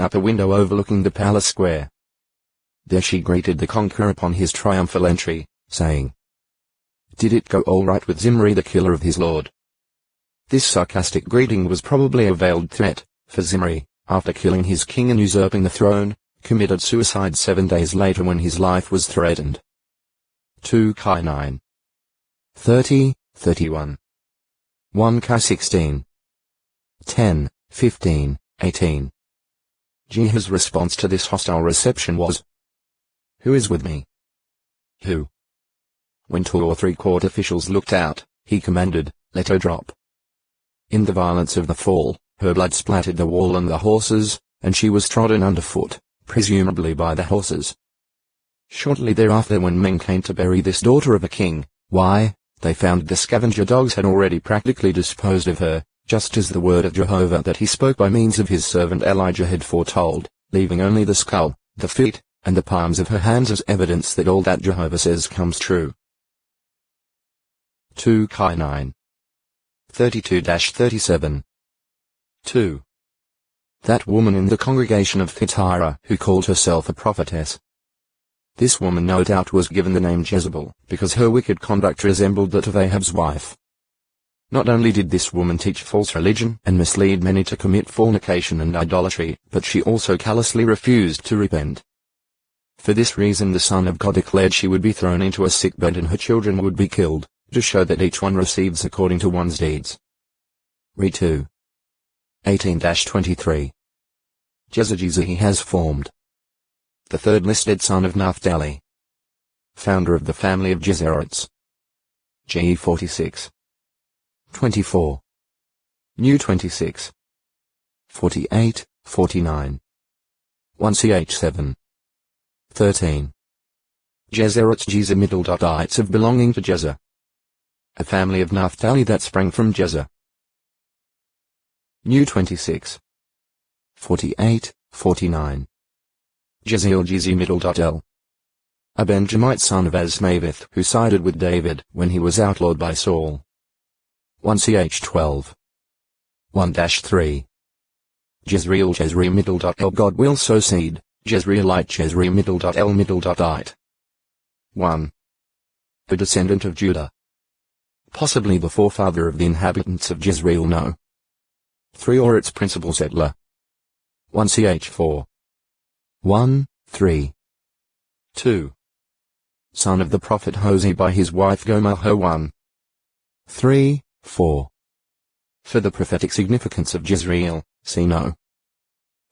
upper window overlooking the palace square. There she greeted the conqueror upon his triumphal entry, saying, "Did it go all right with Zimri, the killer of his lord?" This sarcastic greeting was probably a veiled threat, for Zimri, after killing his king and usurping the throne, committed suicide 7 days later when his life was threatened. 2 Kai 9. 30, 31. 1 Kai 16. 10, 15, 18. Jehu's response to this hostile reception was, "Who is with me?" "Who?" When 2 or 3 court officials looked out, he commanded, "Let her drop." In the violence of the fall, her blood splattered the wall and the horses, and she was trodden underfoot, presumably by the horses. Shortly thereafter, when men came to bury this daughter of a king, they found the scavenger dogs had already practically disposed of her, just as the word of Jehovah that he spoke by means of his servant Elijah had foretold, leaving only the skull, the feet, and the palms of her hands as evidence that all that Jehovah says comes true. 2 Kai 9. 32-37. 2. That woman in the congregation of Thyatira who called herself a prophetess. This woman no doubt was given the name Jezebel, because her wicked conduct resembled that of Ahab's wife. Not only did this woman teach false religion and mislead many to commit fornication and idolatry, but she also callously refused to repent. For this reason the Son of God declared she would be thrown into a sickbed and her children would be killed, to show that each one receives according to one's deeds. Read 2. 18-23. Jezebel he has formed. The third listed son of Naphtali. Founder of the family of Jezerites. Ge 46. 24. New 26. 48, 49. 1 Ch 7. 13. Jezerites Jezemiddleites of belonging to Jezer. A family of Naphtali that sprang from Jezer. New 26. 48, 49. Jeziel Jezemiddle.L. A Benjamite son of Asmaveth who sided with David when he was outlawed by Saul. 1 Ch 12. 1-3. Jezreel Jezreemiddle.L. God will sow seed, Jezreelite Jezreemiddle.L Middle.ite. 1. A descendant of Judah. Possibly the forefather of the inhabitants of Jezreel. No. 3 or its principal settler. 1 Ch 4. 1, 3. 2. Son of the prophet Hosea by his wife Gomer. 1. 3, 4. For the prophetic significance of Jezreel, see no.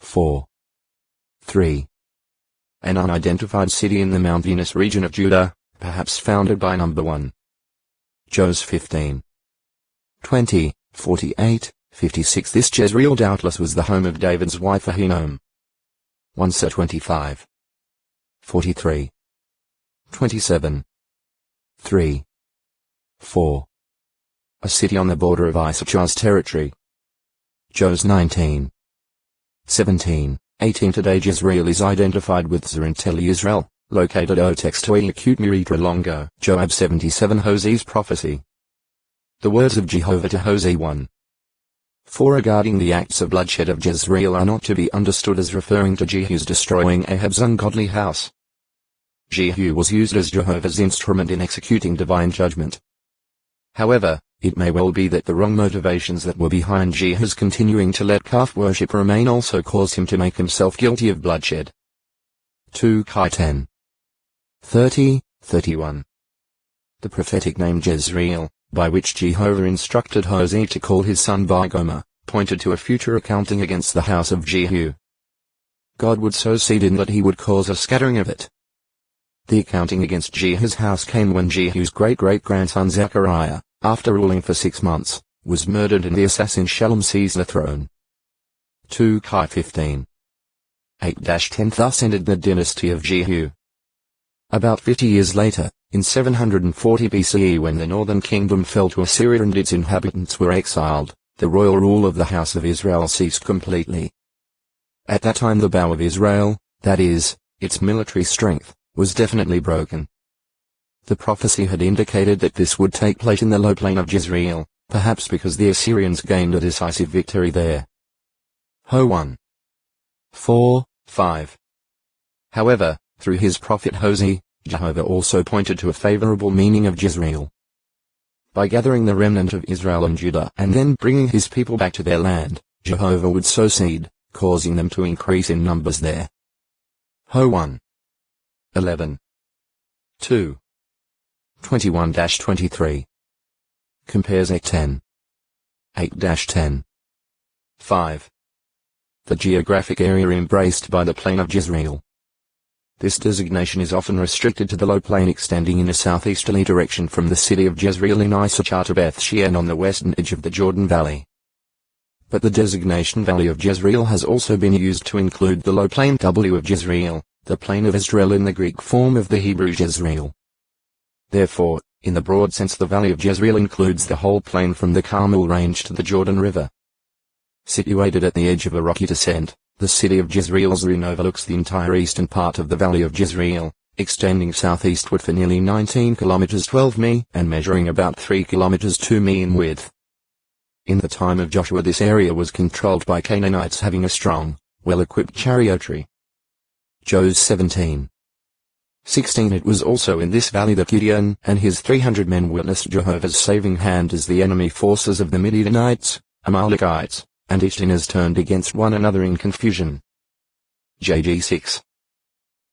4. 3. An unidentified city in the mountainous region of Judah, perhaps founded by number 1. Jos 15. 20, 48, 56. This Jezreel doubtless was the home of David's wife Ahinoam. 1 Sir 25. 43. 27. 3. 4. A city on the border of Issachar's territory. Jos 19. 17, 18. Today Jezreel is identified with Zerenteli Israel, located Otextoe Acute Miritra Longo. Joab 77. Hosea's prophecy. The words of Jehovah to Hosea 1. 4 regarding the acts of bloodshed of Jezreel are not to be understood as referring to Jehu's destroying Ahab's ungodly house. Jehu was used as Jehovah's instrument in executing divine judgment. However, it may well be that the wrong motivations that were behind Jehu's continuing to let calf worship remain also caused him to make himself guilty of bloodshed. 2 Kai 10. 30, 31. The prophetic name Jezreel, by which Jehovah instructed Hosea to call his son by Gomer, pointed to a future accounting against the house of Jehu. God would sow seed in that he would cause a scattering of it. The accounting against Jehu's house came when Jehu's great-great-grandson Zechariah, after ruling for 6 months, was murdered and the assassin Shallum seized the throne. 2 Kai 15. 8-10. Thus ended the dynasty of Jehu. About 50 years later, in 740 BCE, when the northern kingdom fell to Assyria and its inhabitants were exiled, the royal rule of the house of Israel ceased completely. At that time the bow of Israel, that is, its military strength, was definitely broken. The prophecy had indicated that this would take place in the low plain of Jezreel, perhaps because the Assyrians gained a decisive victory there. Ho 1. 4, 5. However, through his prophet Hosea, Jehovah also pointed to a favorable meaning of Jezreel. By gathering the remnant of Israel and Judah and then bringing his people back to their land, Jehovah would sow seed, causing them to increase in numbers there. Ho 1. 11. 2. 21-23. Compares 8:10. 8-10. 5. The geographic area embraced by the plain of Jezreel. This designation is often restricted to the low plain extending in a southeasterly direction from the city of Jezreel in Issachar to Beth Shean on the western edge of the Jordan Valley. But the designation Valley of Jezreel has also been used to include the low plain W of Jezreel, the plain of Israel in the Greek form of the Hebrew Jezreel. Therefore, in the broad sense the Valley of Jezreel includes the whole plain from the Carmel Range to the Jordan River. Situated at the edge of a rocky descent, the city of Jezreel's rim overlooks the entire eastern part of the Valley of Jezreel, extending southeastward for nearly 19 kilometers 12 mi and measuring about 3 kilometers 2 mi in width. In the time of Joshua this area was controlled by Canaanites having a strong, well-equipped chariotry. Jos 17. 16. It was also in this valley that Gideon and his 300 men witnessed Jehovah's saving hand as the enemy forces of the Midianites, Amalekites, and Ishtanas turned against one another in confusion. JG 6.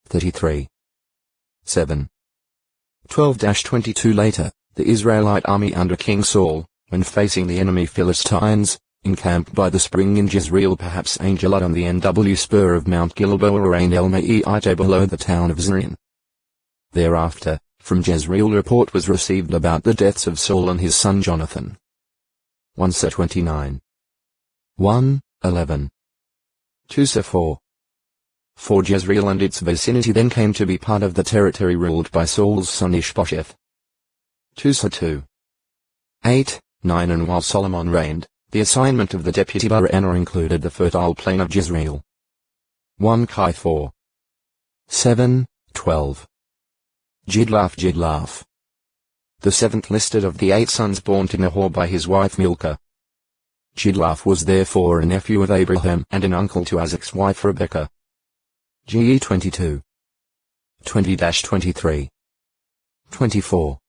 33. 7. 12-22 Later, the Israelite army under King Saul, when facing the enemy Philistines, encamped by the spring in Jezreel, perhaps Angelot on the NW spur of Mount Gilboa or Ain El Ma'ite below the town of Zrin. Thereafter, from Jezreel report was received about the deaths of Saul and his son Jonathan. 1 Sa 29. 1, 11. 2 Sa 4. For Jezreel and its vicinity then came to be part of the territory ruled by Saul's son Ishbosheth. 2 Sa 2. 8, 9. And while Solomon reigned, the assignment of the deputy Baranah included the fertile plain of Jezreel. 1 Kai 4. 7, 12. Jidlaph. The seventh listed of the 8 sons born to Nahor by his wife Milcah. Jidlaph was therefore a nephew of Abraham and an uncle to Isaac's wife Rebekah. GE 22. 20-23. 24.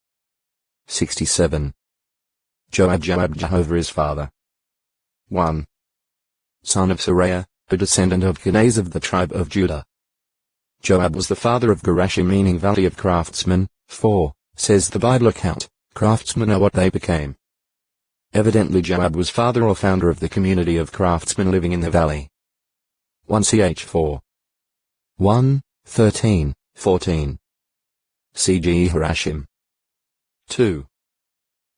67. Joab Jehovah his father. 1. Son of Sariah, a descendant of Kenaz of the tribe of Judah. Joab was the father of Gerashim, meaning valley of craftsmen, for, says the Bible account, craftsmen are what they became. Evidently Joab was father or founder of the community of craftsmen living in the valley. 1 Ch 4. 1, 13, 14. CGE Harashim. 2.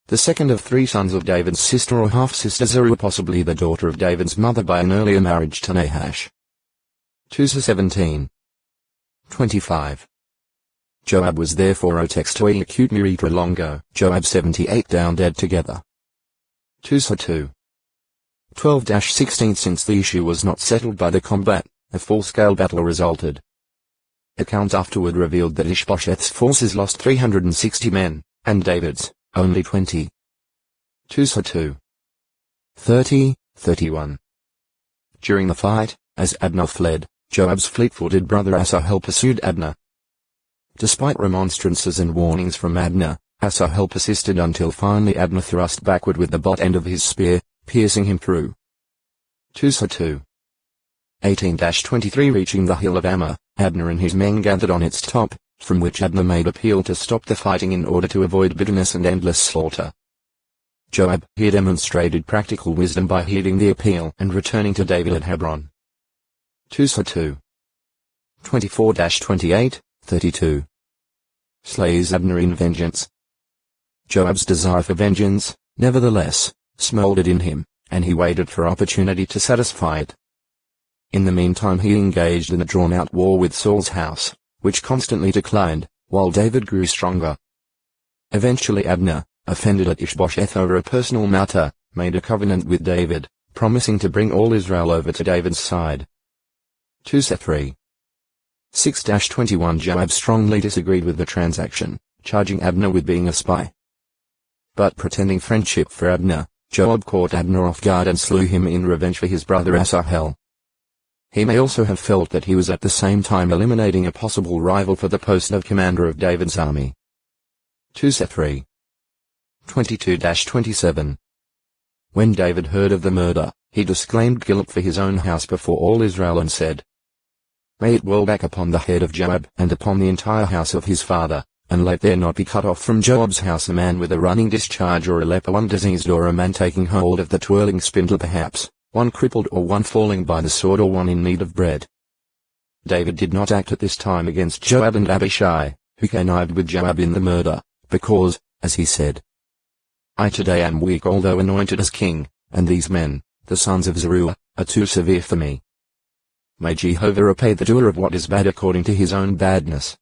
The second of 3 sons of David's sister or half-sister Zeruiah, possibly the daughter of David's mother by an earlier marriage to Nahash. 2 17. 25. Joab was therefore Otex to a acute Miritra Longo, Joab 78 down dead together. 2 2. 12-16. Since the issue was not settled by the combat, a full-scale battle resulted. Accounts afterward revealed that Ishbosheth's forces lost 360 men, and David's, only 20. 2 2. 30, 31. During the fight, as Abner fled, Joab's fleet-footed brother Asahel pursued Abner. Despite remonstrances and warnings from Abner, Asahel persisted until finally Abner thrust backward with the butt end of his spear, piercing him through. 2 2. 18-23. Reaching the hill of Ammah, Abner and his men gathered on its top, from which Abner made appeal to stop the fighting in order to avoid bitterness and endless slaughter. Joab here demonstrated practical wisdom by heeding the appeal and returning to David at Hebron. 2 2. 24-28, 32. Slays Abner in vengeance. Joab's desire for vengeance, nevertheless, smoldered in him, and he waited for opportunity to satisfy it. In the meantime he engaged in a drawn-out war with Saul's house, which constantly declined, while David grew stronger. Eventually Abner, offended at Ishbosheth over a personal matter, made a covenant with David, promising to bring all Israel over to David's side. 2 3. 6-21. Joab strongly disagreed with the transaction, charging Abner with being a spy. But pretending friendship for Abner, Joab caught Abner off guard and slew him in revenge for his brother Asahel. He may also have felt that he was at the same time eliminating a possible rival for the post of commander of David's army. 2-3. 22-27. When David heard of the murder, he disclaimed guilt for his own house before all Israel and said, "May it well back upon the head of Joab and upon the entire house of his father, and let there not be cut off from Joab's house a man with a running discharge or a leper, one diseased or a man taking hold of the twirling spindle perhaps, one crippled or one falling by the sword or one in need of bread." David did not act at this time against Joab and Abishai, who connived with Joab in the murder, because, as he said, "I today am weak although anointed as king, and these men, the sons of Zeruiah, are too severe for me. May Jehovah repay the doer of what is bad according to his own badness."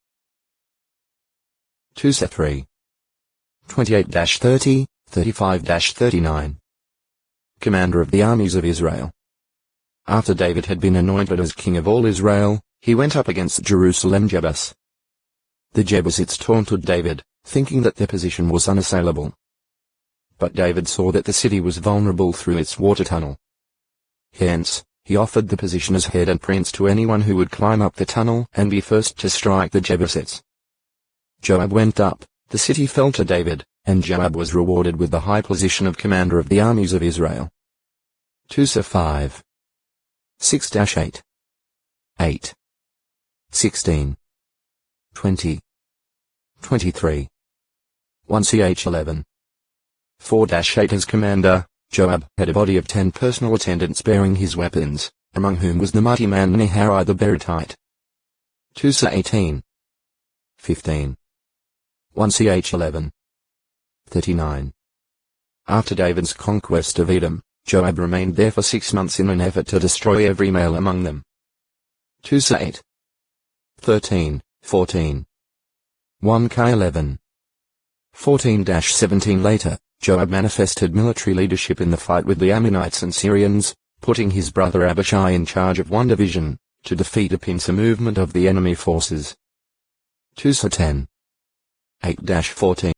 2-3. 28-30, 35-39. Commander of the armies of Israel. After David had been anointed as king of all Israel, he went up against Jerusalem Jebus. The Jebusites taunted David, thinking that their position was unassailable. But David saw that the city was vulnerable through its water tunnel. Hence, he offered the position as head and prince to anyone who would climb up the tunnel and be first to strike the Jebusites. Joab went up, the city fell to David, and Joab was rewarded with the high position of commander of the armies of Israel. 2-5. 6-8. 8. 16. 20. 23. 1ch11. 4-8 As commander, Joab had a body of 10 personal attendants bearing his weapons, among whom was the mighty man Naharai the Beerothite. 2-18. 15. 1ch11. 39. After David's conquest of Edom, Joab remained there for 6 months in an effort to destroy every male among them. 2-8. 13, 14. 1k11. 14-17 Later, Joab manifested military leadership in the fight with the Ammonites and Syrians, putting his brother Abishai in charge of one division, to defeat a pincer movement of the enemy forces. 2-10. 8-14.